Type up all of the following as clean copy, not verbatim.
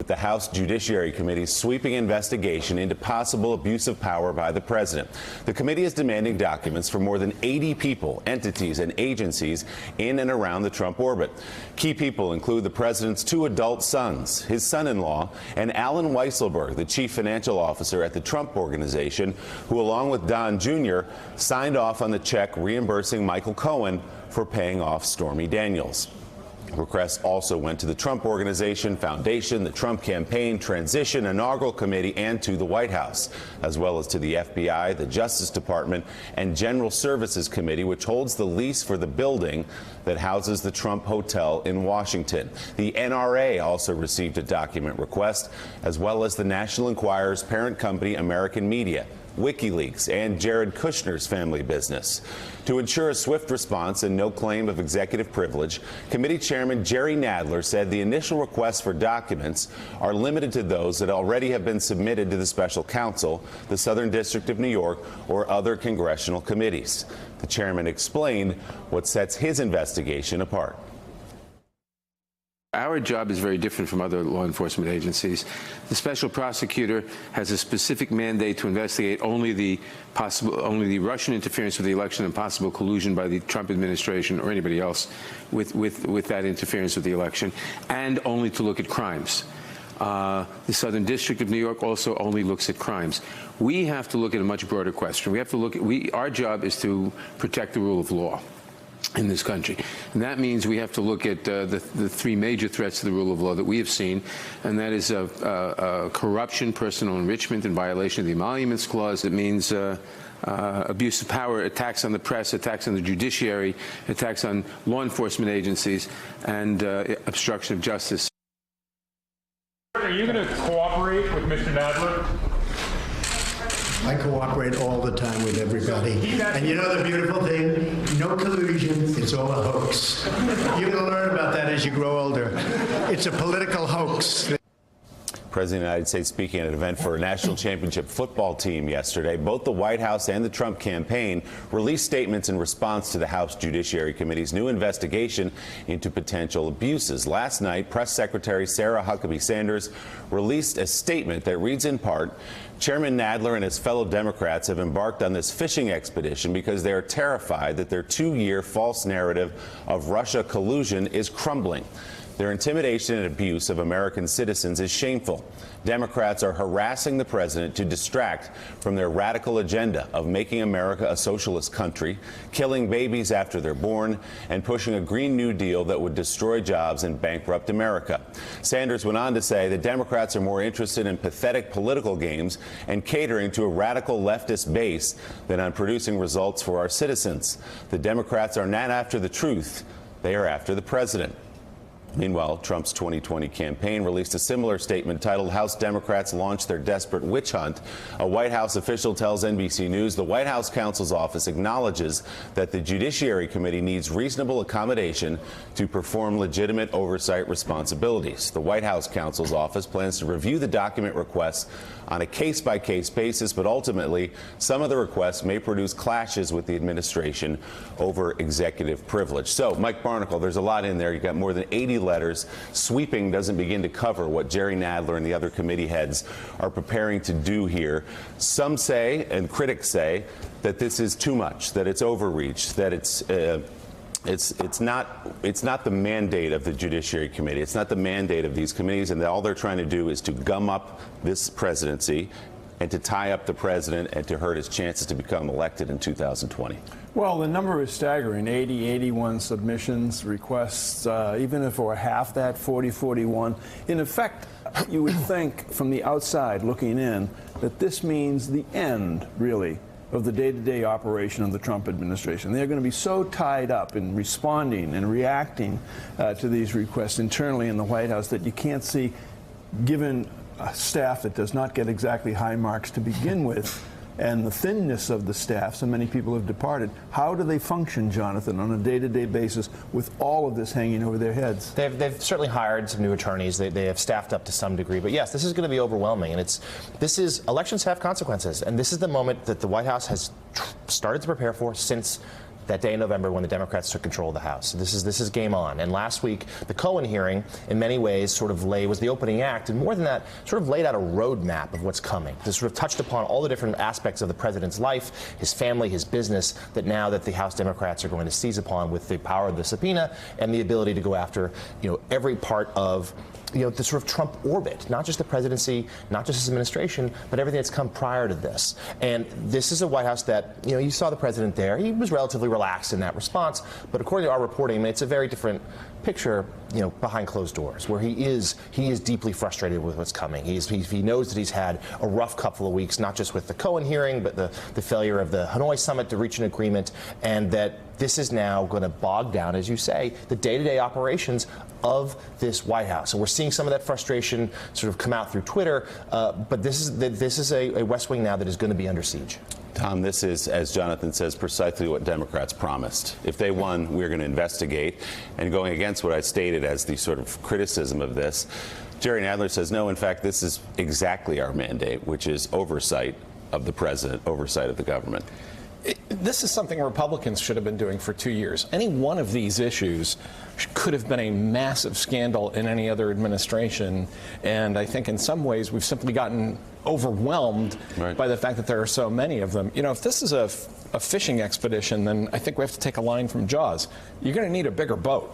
the House Judiciary Committee's sweeping investigation into possible abuse of power by the president. The committee is demanding documents for more than 80 people, entities, and agencies in and around the Trump orbit. Key people include the president's 2 adult sons, his son-in-law, and Alan Weisselberg, the chief financial officer at the Trump Organization, who, along with Don Jr., signed off on the check reimbursing Michael Cohen for paying off Stormy Daniels. Requests also went to the Trump Organization, Foundation, the Trump Campaign, Transition, Inaugural Committee, and to the White House, as well as to the FBI, the Justice Department, and General Services Committee, which holds the lease for the building that houses the Trump Hotel in Washington. The NRA also received a document request, as well as the National Enquirer's parent company, American Media, WikiLeaks, and Jared Kushner's family business. To ensure a swift response and no claim of executive privilege, committee chairman Jerry Nadler said the initial requests for documents are limited to those that already have been submitted to the special counsel, the Southern District of New York, or other congressional committees. The chairman explained what sets his investigation apart. Our job is very different from other law enforcement agencies. The special prosecutor has a specific mandate to investigate only the Russian interference with the election and possible collusion by the Trump administration or anybody else with that interference with the election, and only to look at crimes. The Southern District of New York also only looks at crimes. We have to look at a much broader question. We have to look at, our job is to protect the rule of law in this country. And that means we have to look at the 3 major threats to the rule of law that we have seen, and that is corruption, personal enrichment in violation of the Emoluments Clause. It means abuse of power, attacks on the press, attacks on the judiciary, attacks on law enforcement agencies, and obstruction of justice. Are you going to cooperate with Mr. Nadler? I cooperate all the time with everybody. And you know the beautiful thing? No collusion. It's all a hoax. You're going to learn about that as you grow older. It's a political hoax. President of the United States speaking at an event for a national championship football team yesterday. Both the White House and the Trump campaign released statements in response to the House Judiciary Committee's new investigation into potential abuses. Last night, Press Secretary Sarah Huckabee Sanders released a statement that reads in part, Chairman Nadler and his fellow Democrats have embarked on this fishing expedition because they are terrified that their 2-year false narrative of Russia collusion is crumbling. Their intimidation and abuse of American citizens is shameful. Democrats are harassing the president to distract from their radical agenda of making America a socialist country, killing babies after they're born, and pushing a Green New Deal that would destroy jobs and bankrupt America. Sanders went on to say the Democrats are more interested in pathetic political games and catering to a radical leftist base than on producing results for our citizens. The Democrats are not after the truth. They are after the president. Meanwhile, Trump's 2020 campaign released a similar statement titled House Democrats Launch Their Desperate Witch Hunt. A White House official tells NBC News the White House counsel's office acknowledges that the Judiciary Committee needs reasonable accommodation to perform legitimate oversight responsibilities. The White House counsel's office plans to review the document requests on a case-by-case basis, but ultimately some of the requests may produce clashes with the administration over executive privilege. So, Mike Barnicle, there's a lot in there. You've got more than 80 letters. Sweeping doesn't begin to cover what Jerry Nadler and the other committee heads are preparing to do here. Some say, and critics say, that this is too much, that it's overreach, that it's not the mandate of the Judiciary Committee. It's not the mandate of these committees, and all they're trying to do is to gum up this presidency and to tie up the president and to hurt his chances to become elected in 2020. Well, the number is staggering. 80, 81 submissions, requests, even if it were half that, 40, 41. In effect, you would think from the outside looking in that this means the end, really, of the day-to-day operation of the Trump administration. They're going to be so tied up in responding and reacting to these requests internally in the White House that you can't see, given a staff that does not get exactly high marks to begin with, and the thinness of the staff, so many people have departed. How do they function, Jonathan, on a day-to-day basis with all of this hanging over their heads? They've certainly hired some new attorneys. They have staffed up to some degree. But yes, this is going to be overwhelming. And elections have consequences. And this is the moment that the White House has started to prepare for since that day in November when the Democrats took control of the House. This is game on. And last week, the Cohen hearing, in many ways, sort of was the opening act, and more than that, sort of laid out a roadmap of what's coming. This sort of touched upon all the different aspects of the president's life, his family, his business, that now that the House Democrats are going to seize upon with the power of the subpoena and the ability to go after, every part of the sort of Trump orbit, not just the presidency, not just his administration, but everything that's come prior to this. And this is a White House that, you saw the president there. He was relatively relaxed in that response. But according to our reporting, I mean, it's a very different picture, behind closed doors, where he is deeply frustrated with what's coming. He knows that he's had a rough couple of weeks, not just with the Cohen hearing, but the failure of the Hanoi summit to reach an agreement, and that this is now going to bog down, as you say, the day-to-day operations of this White House. And we're seeing some of that frustration sort of come out through Twitter, but this is a West Wing now that is going to be under siege. Tom, this is, as Jonathan says, precisely what Democrats promised. If they won, we're going to investigate. And going against what I stated as the sort of criticism of this, Jerry Nadler says, no, in fact, this is exactly our mandate, which is oversight of the president, oversight of the government. This is something Republicans should have been doing for 2 years. Any one of these issues could have been a massive scandal in any other administration, and I think in some ways we've simply gotten overwhelmed by the fact that there are so many of them. If this is a fishing expedition, then I think we have to take a line from Jaws. You're going to need a bigger boat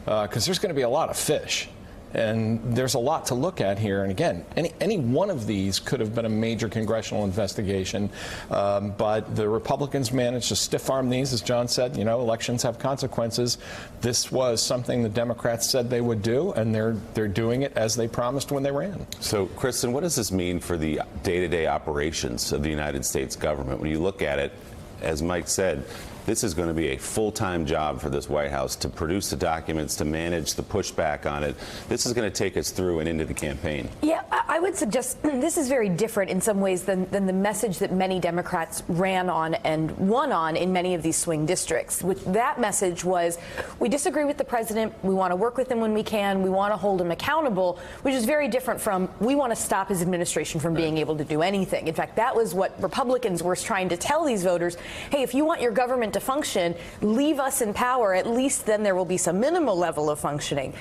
because there's going to be a lot of fish. And there's a lot to look at here. And again, any one of these could have been a major congressional investigation. But the Republicans managed to stiff-arm these, as John said. Elections have consequences. This was something the Democrats said they would do, and they're doing it as they promised when they ran. So, Kristen, what does this mean for the day-to-day operations of the United States government? When you look at it, as Mike said, this is going to be a full-time job for this White House to produce the documents, to manage the pushback on it. This is going to take us through and into the campaign. Yeah, I would suggest this is very different in some ways than the message that many Democrats ran on and won on in many of these swing districts. That message was, we disagree with the president, we want to work with him when we can, we want to hold him accountable, which is very different from, we want to stop his administration from being able to do anything. In fact, that was what Republicans were trying to tell these voters. Hey, if you want your government to function, leave us in power. At least then there will be some minimal level of functioning.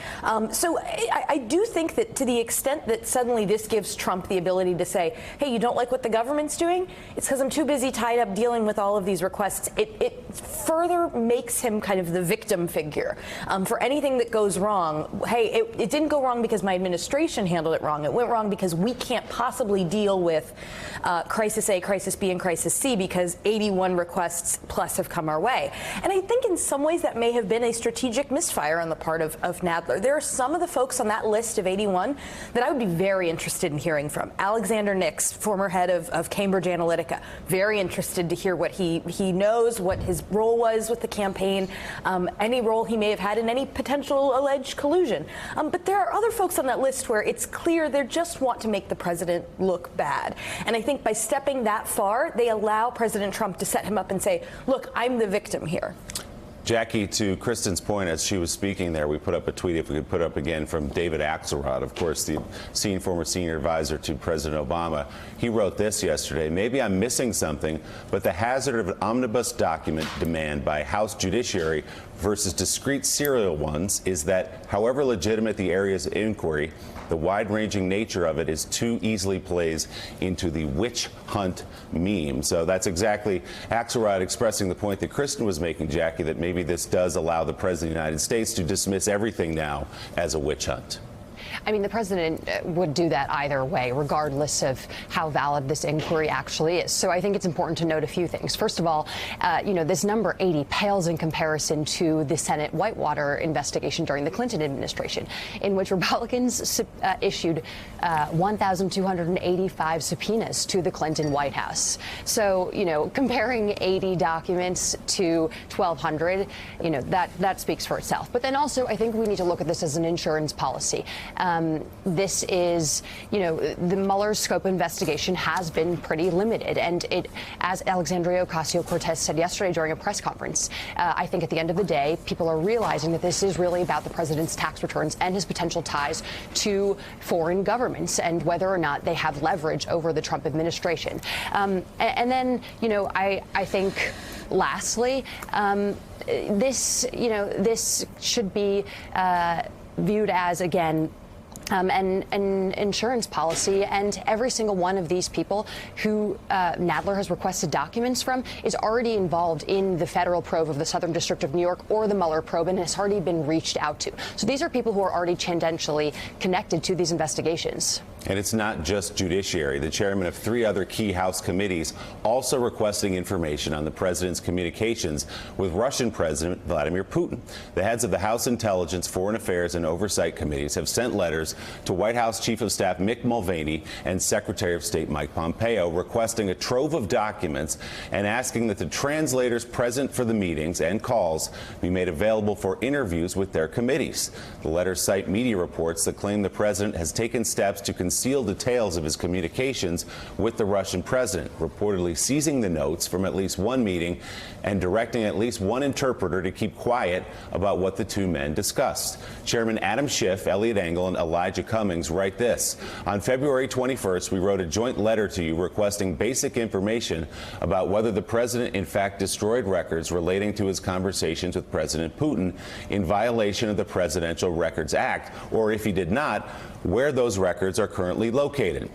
So I do think that to the extent that suddenly this gives Trump the ability to say, hey, you don't like what the government's doing? It's because I'm too busy tied up dealing with all of these requests. It further makes him kind of the victim figure for anything that goes wrong. Hey, it didn't go wrong because my administration handled it wrong. It went wrong because we can't possibly deal with crisis A, crisis B, and crisis C because 81 requests plus have come our way. And I think in some ways that may have been a strategic misfire on the part of Nadler. There are some of the folks on that list of 81 that I would be very interested in hearing from. Alexander Nix, former head of Cambridge Analytica, very interested to hear what he knows, what his role was with the campaign, any role he may have had in any potential alleged collusion. But there are other folks on that list where it's clear they just want to make the president look bad. And I think by stepping that far, they allow President Trump to set him up and say, look, I'm the victim here. Jackie, to Kristen's point, as she was speaking there, we put up a tweet, if we could put up again, from David Axelrod, of course, the former senior advisor to President Obama. He wrote this yesterday: maybe I'm missing something, but the hazard of an omnibus document demand by House Judiciary versus discrete serial ones is that, however legitimate the areas of inquiry, the wide-ranging nature of it is too easily plays into the witch hunt meme. So that's exactly Axelrod expressing the point that Kristen was making, Jackie, that maybe this does allow the President of the United States to dismiss everything now as a witch hunt. I mean, the president would do that either way, regardless of how valid this inquiry actually is. So I think it's important to note a few things. First of all, this number 80 pales in comparison to the Senate Whitewater investigation during the Clinton administration, in which Republicans issued 1,285 subpoenas to the Clinton White House. So, comparing 80 documents to 1,200, that speaks for itself. But then also, I think we need to look at this as an insurance policy. This is, the Mueller's scope investigation has been pretty limited. And it, as Alexandria Ocasio-Cortez said yesterday during a press conference, I think at the end of the day, people are realizing that this is really about the president's tax returns and his potential ties to foreign governments and whether or not they have leverage over the Trump administration. And then, I think lastly, this should be viewed as, again, an insurance policy, and every single one of these people who Nadler has requested documents from is already involved in the federal probe of the Southern District of New York or the Mueller probe and has already been reached out to. So these are people who are already tangentially connected to these investigations. And it's not just judiciary. The chairman of 3 other key House committees also requesting information on the president's communications with Russian President Vladimir Putin. The heads of the House Intelligence, Foreign Affairs, and Oversight committees have sent letters to White House Chief of Staff Mick Mulvaney and Secretary of State Mike Pompeo requesting a trove of documents and asking that the translators present for the meetings and calls be made available for interviews with their committees. The letters cite media reports that claim the president has taken steps to conceal details of his communications with the Russian president, reportedly seizing the notes from at least one meeting and directing at least one interpreter to keep quiet about what the two men discussed. Chairman Adam Schiff, Eliot Engel, and Elijah Cummings write this: on February 21st, we wrote a joint letter to you requesting basic information about whether the president in fact destroyed records relating to his conversations with President Putin in violation of the Presidential Records Act, or if he did not, where those records are currently located.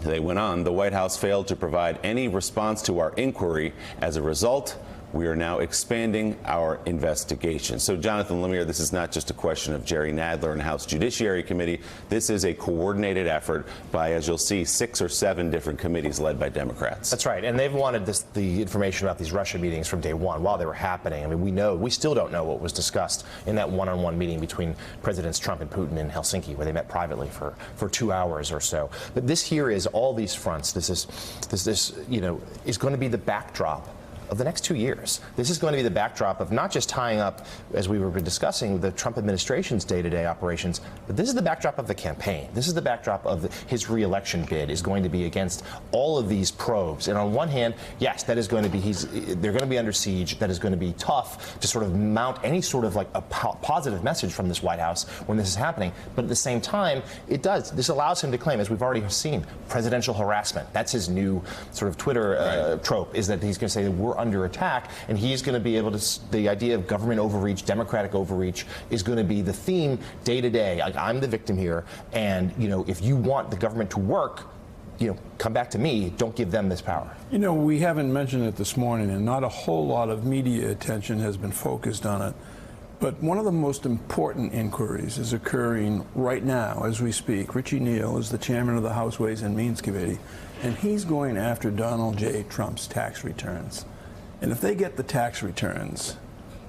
They went on, the White House failed to provide any response to our inquiry. As a result, we are now expanding our investigation. So, Jonathan Lemire, this is not just a question of Jerry Nadler and House Judiciary Committee. This is a coordinated effort by, as you'll see, 6 or 7 different committees led by Democrats. That's right. And they've wanted the information about these Russia meetings from day one while they were happening. I mean, we still don't know what was discussed in that one-on-one meeting between Presidents Trump and Putin in Helsinki, where they met privately for 2 hours or so. But this here is all these fronts. This is going to be the backdrop of the next 2 years. This is going to be the backdrop of not just tying up, as we were discussing, the Trump administration's day-to-day operations, but this is the backdrop of the campaign. This is the backdrop of his re-election bid is going to be against all of these probes. And on one hand, yes, that is going to be, they're going to be under siege. That is going to be tough to sort of mount any sort of like a positive message from this White House when this is happening. But at the same time, this allows him to claim, as we've already seen, presidential harassment. That's his new sort of Twitter trope, is that he's going to say that we're under attack, and he's going to be able to, the idea of government overreach, democratic overreach, is going to be the theme day to day. Like, I'm the victim here, and, if you want the government to work, come back to me. Don't give them this power. We haven't mentioned it this morning, and not a whole lot of media attention has been focused on it. But one of the most important inquiries is occurring right now as we speak. Richie Neal is the chairman of the House Ways and Means Committee, and he's going after Donald J. Trump's tax returns. And if they get the tax returns,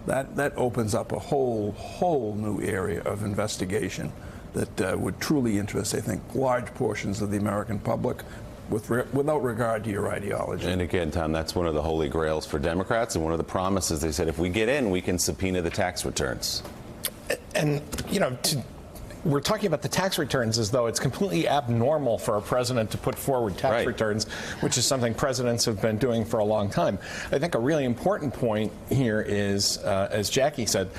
that opens up a whole new area of investigation that would truly interest, I think, large portions of the American public, without regard to your ideology. And again, Tom, that's one of the holy grails for Democrats, and one of the promises. They said if we get in, we can subpoena the tax returns. And, we're talking about the tax returns as though it's completely abnormal for a president to put forward tax returns, which is something presidents have been doing for a long time. I think a really important point here is, as Jackie said,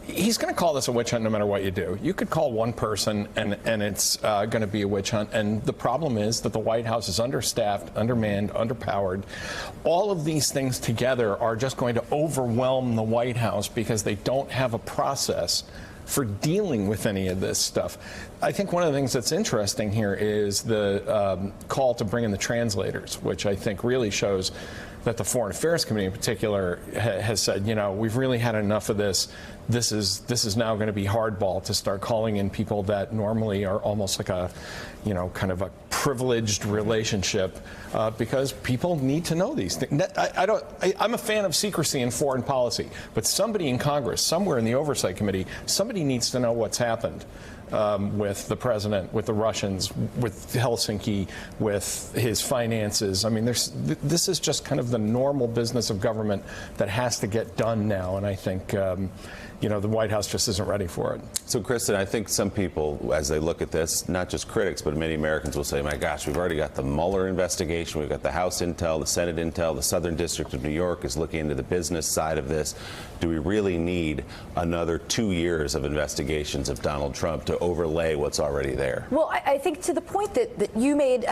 he's going to call this a witch hunt no matter what you do. You could call one person and it's going to be a witch hunt. And the problem is that the White House is understaffed, undermanned, underpowered. All of these things together are just going to overwhelm the White House because they don't have a process for dealing with any of this stuff. I think one of the things that's interesting here is the call to bring in the translators, which I think really shows that the Foreign Affairs Committee in particular has said, we've really had enough of this. This is now going to be hardball to start calling in people that normally are almost like a, kind of a privileged relationship, because people need to know these things. I'm a fan of secrecy in foreign policy, but somebody in Congress, somewhere in the Oversight Committee, somebody needs to know what's happened with the president, with the Russians, with Helsinki, with his finances. I mean, this is just kind of the normal business of government that has to get done now. And I think, the White House just isn't ready for it. So, Kristen, I think some people, as they look at this, not just critics, but many Americans will say, my gosh, we've already got the Mueller investigation, we've got the House intel, the Senate intel, the Southern District of New York is looking into the business side of this. Do we really need another 2 years of investigations of Donald Trump to overlay what's already there? Well, I think to the point that you made,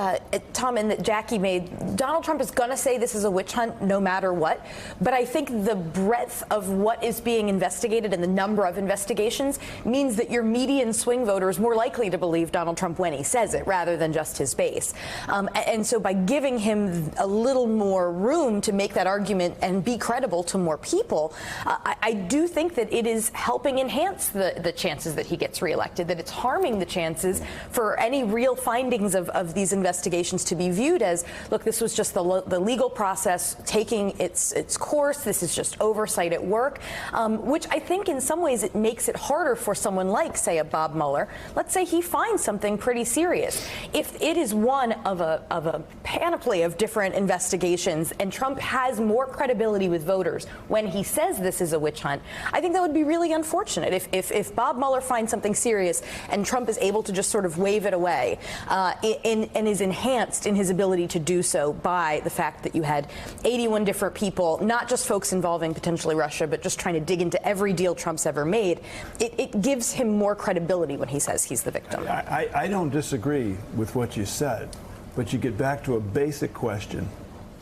Tom, and that Jackie made, Donald Trump is going to say this is a witch hunt no matter what. But I think the breadth of what is being investigated and the number of investigations means that your median swing voter is more likely to believe Donald Trump when he says it rather than just his base. And so by giving him a little more room to make that argument and be credible to more people, I do think that it is helping enhance the chances that he gets reelected, that it's harming the chances for any real findings of these investigations to be viewed as, look, this was just the legal process taking its course. This is just oversight at work, which I think in some ways it makes it harder for someone like, say, a Bob Mueller. Let's say he finds something pretty serious. If it is one of a panoply of different investigations and Trump has more credibility with voters when he says this is a witch hunt, I think that would be really unfortunate. If Bob Mueller finds something serious and Trump is able to just sort of wave it away and is enhanced in his ability to do so by the fact that you had 81 different people, not just folks involving potentially Russia, but just trying to dig into every deal Trump's ever made, it gives him more credibility when he says he's the victim. I don't disagree with what you said, but you get back to a basic question.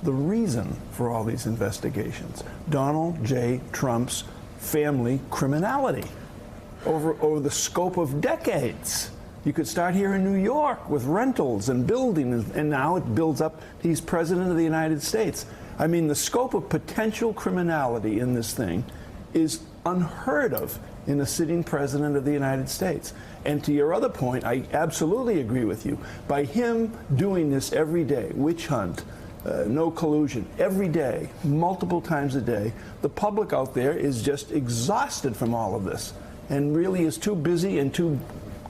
The reason for all these investigations, Donald J. Trump's family criminality over the scope of decades. You could start here in New York with rentals and building, and now it builds up. He's president of the United States. I mean, the scope of potential criminality in this thing is unheard of in a sitting president of the United States. And to your other point, I absolutely agree with you. By him doing this every day, witch hunt, no collusion, every day, multiple times a day, the public out there is just exhausted from all of this and really is too busy and too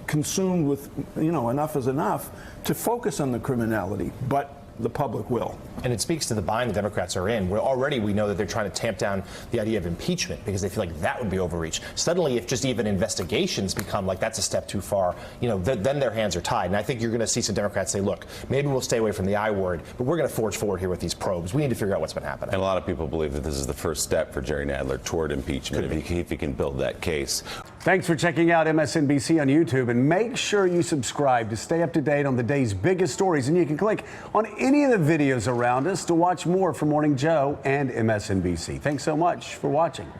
consumed with, enough is enough to focus on the criminality. But the public will. And it speaks to the bind the Democrats are in, where already we know that they're trying to tamp down the idea of impeachment because they feel like that would be overreach. Suddenly, if just even investigations become like that's a step too far, then their hands are tied. And I think you're going to see some Democrats say, look, maybe we'll stay away from the I word, but we're going to forge forward here with these probes. We need to figure out what's been happening. And a lot of people believe that this is the first step for Jerry Nadler toward impeachment if he can build that case. Thanks for checking out MSNBC on YouTube, and make sure you subscribe to stay up to date on the day's biggest stories. And you can click on any of the videos around us to watch more from Morning Joe and MSNBC. Thanks so much for watching.